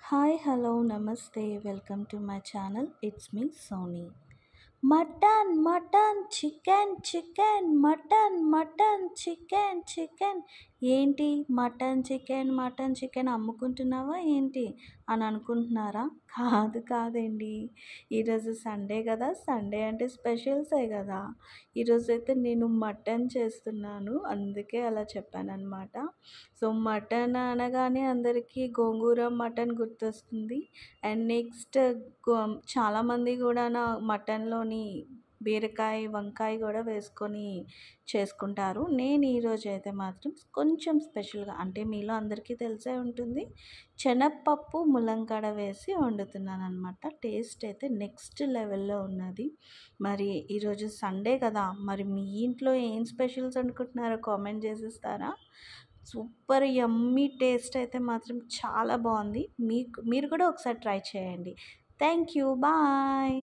Hi, hello, namaste. Welcome to my channel. It's me, Sony. Mutton ఏంటి mutton chicken అమ్ముకుంటున్నావా ఏంటి అని అనుకుంటున్నారా? కాదండి. ఈరోజు సండే కదా, సండే అంటే స్పెషల్సే కదా. ఈరోజైతే నేను మటన్ చేస్తున్నాను, అందుకే అలా చెప్పానన్నమాట. సో మటన్ అనగానే అందరికీ గోంగూర మటన్ గుర్తొస్తుంది. అండ్ నెక్స్ట్ చాలామంది కూడా నా మటన్లోని బీరకాయ వంకాయ కూడా వేసుకొని చేసుకుంటారు. నేను ఈరోజు అయితే మాత్రం కొంచెం స్పెషల్గా, అంటే మీలో అందరికీ తెలిసే ఉంటుంది, శనగపప్పు ములంకాడ వేసి వండుతున్నాను అనమాట. టేస్ట్ అయితే నెక్స్ట్ లెవెల్లో ఉన్నది. మరి ఈరోజు సండే కదా, మరి మీ ఇంట్లో ఏం స్పెషల్స్ వండుకుంటున్నారో కామెంట్ చేసిస్తారా? సూపర్ యమ్మీ టేస్ట్ అయితే మాత్రం చాలా బాగుంది. మీరు కూడా ఒకసారి ట్రై చేయండి. Thank you, bye.